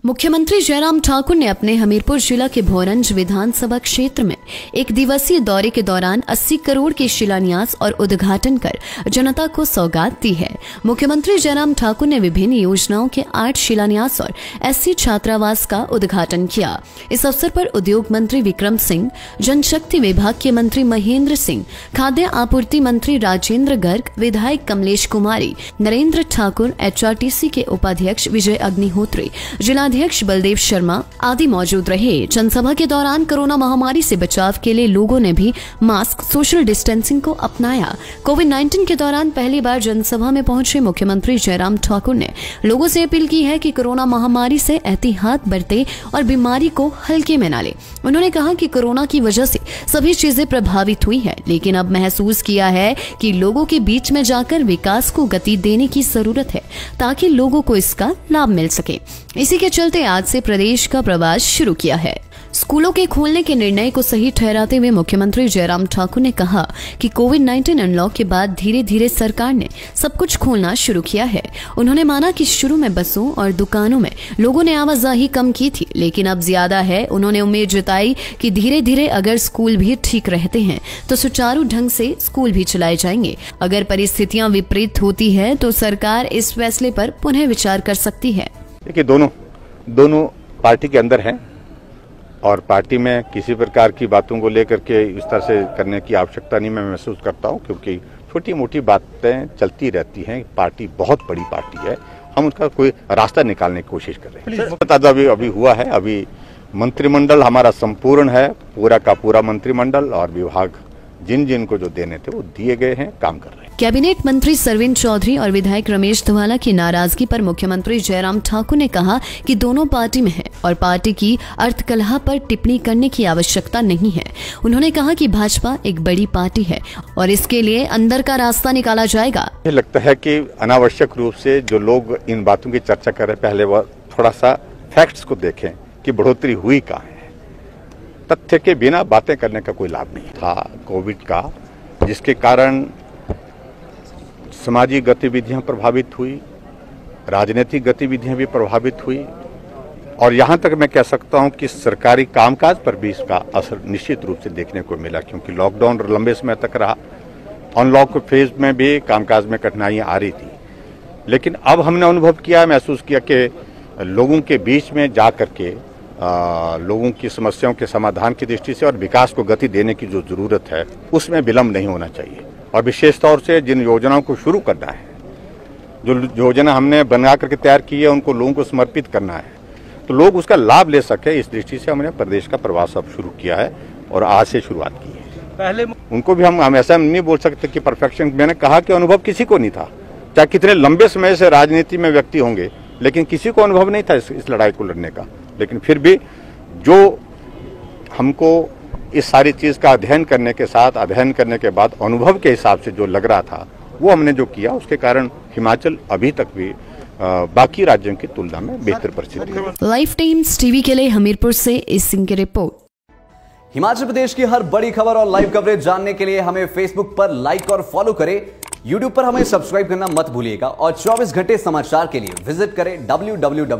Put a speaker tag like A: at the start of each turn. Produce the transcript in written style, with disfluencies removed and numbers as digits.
A: मुख्यमंत्री जयराम ठाकुर ने अपने हमीरपुर जिला के भोरंज विधानसभा क्षेत्र में एक दिवसीय दौरे के दौरान 80 करोड़ के शिलान्यास और उद्घाटन कर जनता को सौगात दी है। मुख्यमंत्री जयराम ठाकुर ने विभिन्न योजनाओं के 8 शिलान्यास और SC छात्रावास का उद्घाटन किया। इस अवसर पर उद्योग मंत्री विक्रम सिंह, जनशक्ति विभाग के मंत्री महेंद्र सिंह, खाद्य आपूर्ति मंत्री राजेंद्र गर्ग, विधायक कमलेश कुमारी, नरेंद्र ठाकुर, HRTC के उपाध्यक्ष विजय अग्निहोत्री, जिलाध्यक्ष बलदेव शर्मा आदि मौजूद रहे। जनसभा के दौरान कोरोना महामारी से बचाव के लिए लोगों ने भी मास्क, सोशल डिस्टेंसिंग को अपनाया। कोविड-19 के दौरान पहली बार जनसभा में पहुंचे मुख्यमंत्री जयराम ठाकुर ने लोगों से अपील की है कि कोरोना महामारी से एहतियात बरते और बीमारी को हल्के में न ले। उन्होंने कहा कि कोरोना की वजह से सभी चीजें प्रभावित हुई है, लेकिन अब महसूस किया है कि लोगों के बीच में जाकर विकास को गति देने की जरूरत है ताकि लोगों को इसका लाभ मिल सके। इसी के चलते आज से प्रदेश का प्रवास शुरू किया है। स्कूलों के खोलने के निर्णय को सही ठहराते हुए मुख्यमंत्री जयराम ठाकुर ने कहा कि कोविड-19 अनलॉक के बाद धीरे धीरे सरकार ने सब कुछ खोलना शुरू किया है। उन्होंने माना कि शुरू में बसों और दुकानों में लोगों ने आवाजाही कम की थी, लेकिन अब ज्यादा है। उन्होंने उम्मीद जताई कि धीरे धीरे अगर स्कूल भी ठीक रहते हैं तो सुचारू ढंग से स्कूल भी चलाए जाएंगे। अगर परिस्थितियां विपरीत होती है तो सरकार इस फैसले पर पुनः विचार कर सकती है।
B: देखिए, दोनों पार्टी के अंदर हैं और पार्टी में किसी प्रकार की बातों को लेकर के इस तरह से करने की आवश्यकता नहीं मैं महसूस करता हूं, क्योंकि छोटी मोटी बातें चलती रहती हैं। पार्टी बहुत बड़ी पार्टी है, हम उसका कोई रास्ता निकालने की कोशिश कर रहे हैं। बता दो, अभी हुआ है, अभी मंत्रिमंडल हमारा संपूर्ण है, पूरा का पूरा मंत्रिमंडल, और विभाग जिन को जो देने थे वो दिए गए हैं, काम कर रहे हैं।
A: कैबिनेट मंत्री सरवीन चौधरी और विधायक रमेश धवाला की नाराजगी पर मुख्यमंत्री जयराम ठाकुर ने कहा कि दोनों पार्टी में है और पार्टी की अर्थकलह पर टिप्पणी करने की आवश्यकता नहीं है। उन्होंने कहा कि भाजपा एक बड़ी पार्टी है और इसके लिए अंदर का रास्ता निकाला जाएगा।
B: मुझे लगता है कि अनावश्यक रूप से जो लोग इन बातों की चर्चा कर रहे हैं, पहले वह थोड़ा सा फैक्ट्स को देखें कि बढ़ोतरी हुई कहाँ है। तथ्य के बिना बातें करने का कोई लाभ नहीं था कोविड का, जिसके कारण सामाजिक गतिविधियां प्रभावित हुई, राजनीतिक गतिविधियां भी प्रभावित हुई, और यहां तक मैं कह सकता हूं कि सरकारी कामकाज पर भी इसका असर निश्चित रूप से देखने को मिला, क्योंकि लॉकडाउन लंबे समय तक रहा। अनलॉक फेज में भी कामकाज में कठिनाइयां आ रही थी, लेकिन अब हमने अनुभव किया, महसूस किया कि लोगों के बीच में जा करके लोगों की समस्याओं के समाधान की दृष्टि से और विकास को गति देने की जो जरूरत है उसमें विलंब नहीं होना चाहिए। और विशेष तौर से जिन योजनाओं को शुरू करना है, जो योजना हमने बना करके तैयार की है, उनको लोगों को समर्पित करना है तो लोग उसका लाभ ले सके, इस दृष्टि से हमने प्रदेश का प्रवास अब शुरू किया है और आज से शुरुआत की है। पहले उनको भी हम ऐसा नहीं बोल सकते कि परफेक्शन। मैंने कहा कि अनुभव किसी को नहीं था, चाहे कितने लंबे समय से राजनीति में व्यक्ति होंगे, लेकिन किसी को अनुभव नहीं था इस लड़ाई को लड़ने का। लेकिन फिर भी जो हमको इस सारी चीज का अध्ययन करने के बाद अनुभव के हिसाब से जो लग रहा था वो हमने जो किया, उसके कारण हिमाचल अभी तक भी बाकी राज्यों की तुलना में बेहतर परिस्थिति है।
A: लाइफ टाइम्स टीवी के लिए हमीरपुर से इस सिंह की रिपोर्ट।
C: हिमाचल प्रदेश की हर बड़ी खबर और लाइव कवरेज जानने के लिए हमें फेसबुक पर लाइक और फॉलो करें। यूट्यूब पर हमें सब्सक्राइब करना मत भूलिएगा और 24 घंटे समाचार के लिए विजिट करें www